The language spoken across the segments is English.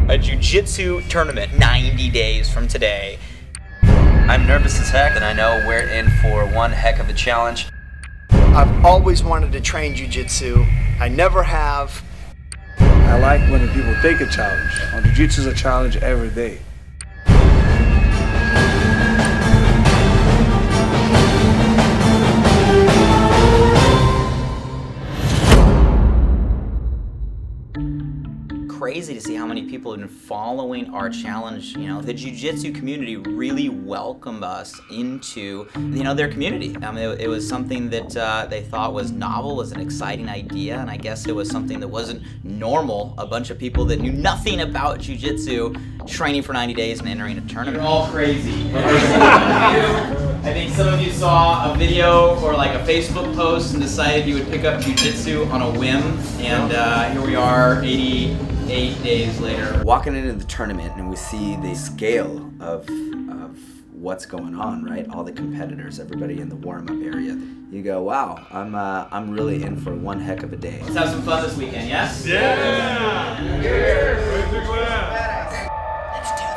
A jiu-jitsu tournament 90 days from today. I'm nervous as heck, and I know we're in for one heck of a challenge. I've always wanted to train jiu-jitsu. I never have. I like when people take a challenge. Jiu-jitsu is a challenge every day. Crazy to see how many people have been following our challenge. You know, the jiu-jitsu community really welcomed us into, their community. I mean, it was something that they thought was novel, was an exciting idea, and I guess it was something that wasn't normal. A bunch of people that knew nothing about jiu-jitsu training for 90 days and entering a tournament. You're all crazy. I think some of you saw a video or like a Facebook post and decided you would pick up jiu-jitsu on a whim, and here we are 88 days later. Walking into the tournament and we see the scale of what's going on, right? All the competitors, everybody in the warm-up area. You go, wow, I'm really in for one heck of a day. Let's have some fun this weekend, yes? Yeah! Let's do this.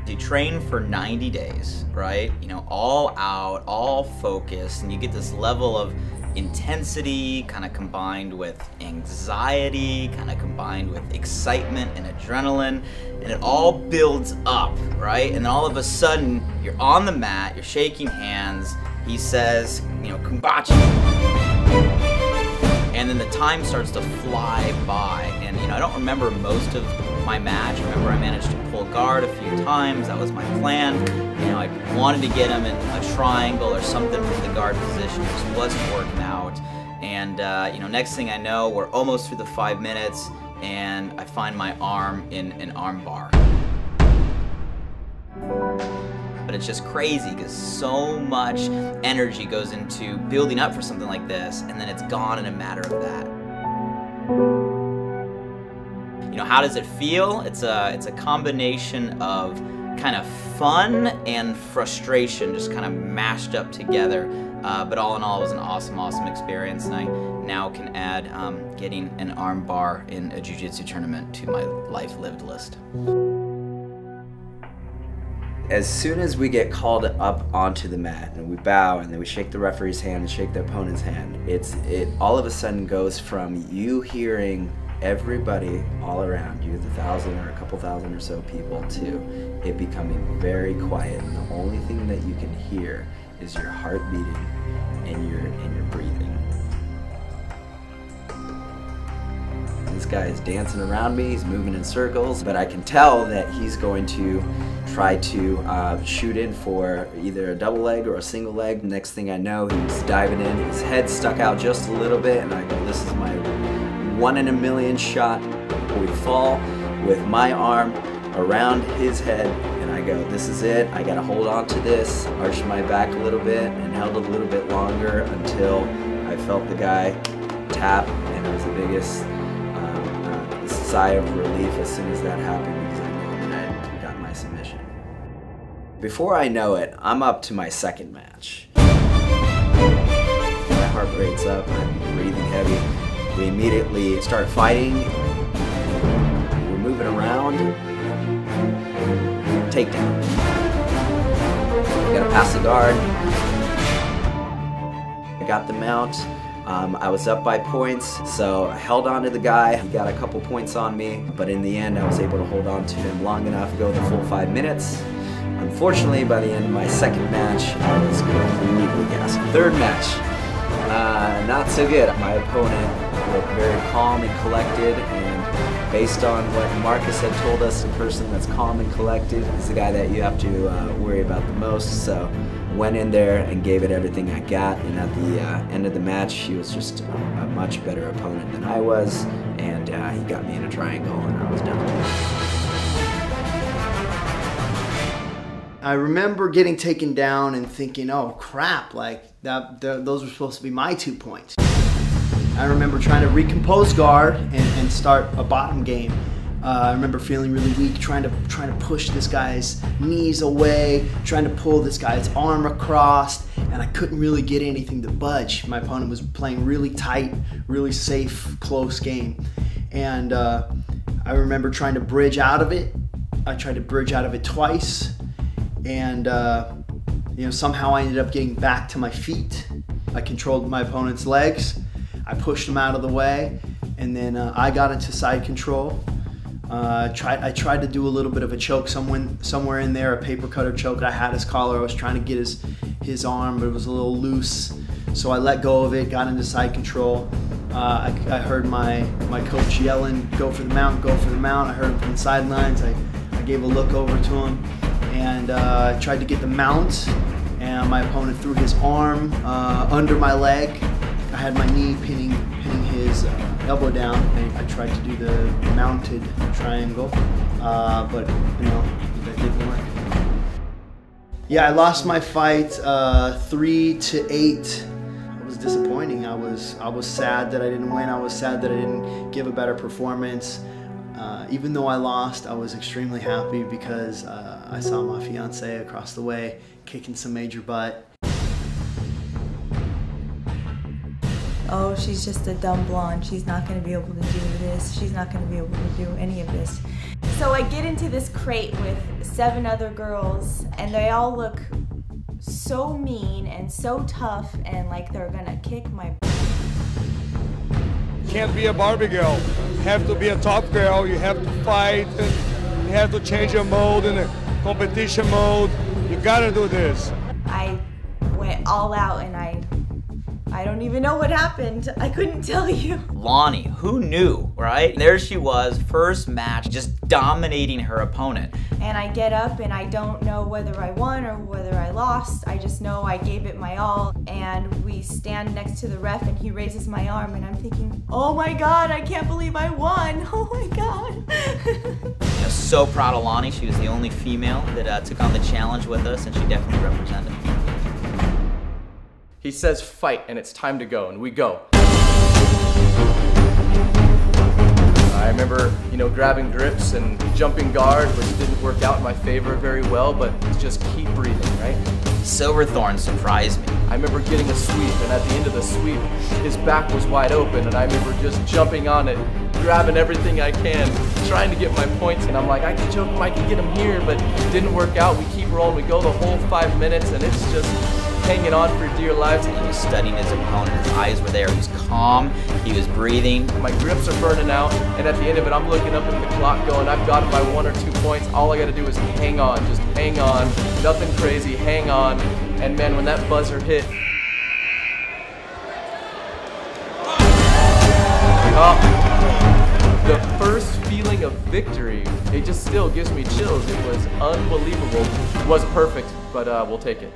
You train for 90 days, right? All out, all focused, and you get this level of intensity kind of combined with anxiety, kind of combined with excitement and adrenaline, and it all builds up, right? And then all of a sudden, you're on the mat, you're shaking hands, he says, kumbachi. And then the time starts to fly by, and I don't remember most of my match. I remember I managed to pull guard a few times. That was my plan. I wanted to get him in a triangle or something from the guard position. It just wasn't working out. And next thing I know, we're almost through the 5 minutes, and I find my arm in an arm bar. But it's just crazy because so much energy goes into building up for something like this, and then it's gone in a matter of that. How does it feel? It's a combination of kind of fun and frustration, just kind of mashed up together. But all in all, it was an awesome experience, and I now can add getting an arm bar in a jiu-jitsu tournament to my life lived list. As soon as we get called up onto the mat and we bow and then we shake the referee's hand and shake the opponent's hand, it all of a sudden goes from you hearing everybody all around you, the 1,000 or a couple thousand or so people, to it becoming very quiet, and the only thing that you can hear is your heart beating and your breathing. This guy is dancing around me, he's moving in circles, but I can tell that he's going to try to shoot in for either a double leg or a single leg. Next thing I know, he's diving in, his head stuck out just a little bit, and I go, this is my 1 in a million shot. We fall with my arm around his head, and I go, this is it. I gotta hold on to this, arch my back a little bit, and held a little bit longer until I felt the guy tap, and it was the biggest sigh of relief as soon as that happened, because I know that I got my submission. Before I know it, I'm up to my second match. My heart rate's up, I'm breathing heavy. We immediately start fighting. We're moving around. Takedown. Gotta pass the guard. I got the mount. I was up by points, so I held on to the guy. He got a couple points on me, but in the end I was able to hold on to him long enough to go the full 5 minutes. Unfortunately, by the end of my second match, I was completely gassed. Third match, not so good. My opponent looked very calm and collected, and based on what Marcus had told us, the person that's calm and collected is the guy that you have to worry about the most. So went in there and gave it everything I got, and at the end of the match, he was just a much better opponent than I was, and he got me in a triangle, and I was done. I remember getting taken down and thinking, oh crap, like those were supposed to be my 2 points. I remember trying to recompose guard and start a bottom game. I remember feeling really weak, trying to push this guy's knees away, trying to pull this guy's arm across, and I couldn't really get anything to budge. My opponent was playing really tight, really safe, close game. And I remember trying to bridge out of it. I tried to bridge out of it twice, and you know, somehow I ended up getting back to my feet. I controlled my opponent's legs. I pushed him out of the way, and then I got into side control. I tried to do a little bit of a choke somewhere in there, a paper cutter choke. I had his collar. I was trying to get his arm, but it was a little loose. So I let go of it, got into side control. I heard my coach yelling, "Go for the mount, go for the mount." I heard him from the sidelines. I gave a look over to him, and I tried to get the mount, and my opponent threw his arm under my leg. I had my knee pinning his elbow down, and I tried to do the mounted triangle, but you know, that didn't work. Yeah, I lost my fight 3-8. It was disappointing. I was sad that I didn't win. I was sad that I didn't give a better performance. Even though I lost, I was extremely happy because I saw my fiance across the way kicking some major butt. Oh, she's just a dumb blonde. She's not going to be able to do this. She's not going to be able to do any of this. So I get into this crate with 7 other girls, and they all look so mean and so tough and like they're going to kick my butt. Can't be a Barbie girl. You have to be a top girl. You have to fight, and you have to change your mode in a competition mode. You gotta do this. I went all out, and I don't even know what happened. I couldn't tell you. Loni, who knew, right? There she was, first match, just dominating her opponent. And I get up and I don't know whether I won or whether I lost. I just know I gave it my all. And we stand next to the ref and he raises my arm and I'm thinking, oh my God, I can't believe I won. Oh my God. You know, so proud of Loni. She was the only female that took on the challenge with us, and she definitely represented. He says fight, and it's time to go, and we go. I remember, you know, grabbing grips and jumping guard, which didn't work out in my favor very well, but just keep breathing, right? Silverthorn surprised me. I remember getting a sweep, and at the end of the sweep, his back was wide open, and I remember just jumping on it, grabbing everything I can, trying to get my points, and I'm like, I can choke him, I can get him here, but it didn't work out. We keep rolling, we go the whole 5 minutes, and it's just hanging on for dear life. He was studying his opponent. His eyes were there. He was calm. He was breathing. My grips are burning out, and at the end of it, I'm looking up at the clock going, I've got him by 1 or 2 points. All I got to do is hang on, just hang on. Nothing crazy, hang on. And man, when that buzzer hit, the first feeling of victory, it just still gives me chills. It was unbelievable. It wasn't perfect, but we'll take it.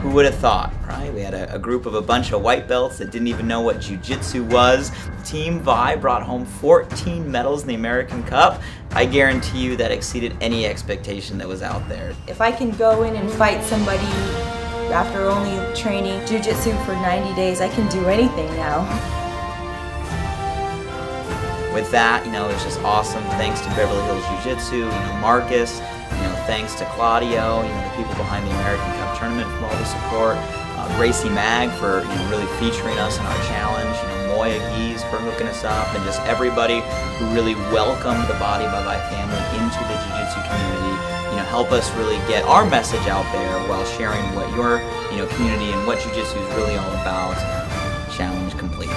Who would have thought, right? We had a group of a bunch of white belts that didn't even know what Jiu Jitsu was. Team Vi brought home 14 medals in the American Cup. I guarantee you that exceeded any expectation that was out there. If I can go in and fight somebody after only training Jiu Jitsu for 90 days, I can do anything now. With that, you know, it's just awesome. Thanks to Beverly Hills Jiu Jitsu, you know, Marcus, you know, thanks to Claudio, you know, the people behind the American Cup tournament for all the support. Gracie Mag for, you know, really featuring us in our challenge. You know, Moya Geese for hooking us up, and just everybody who really welcomed the Body by Vi family into the Jiu Jitsu community. You know, help us really get our message out there while sharing what your, you know, community and what Jiu Jitsu is really all about. Challenge complete.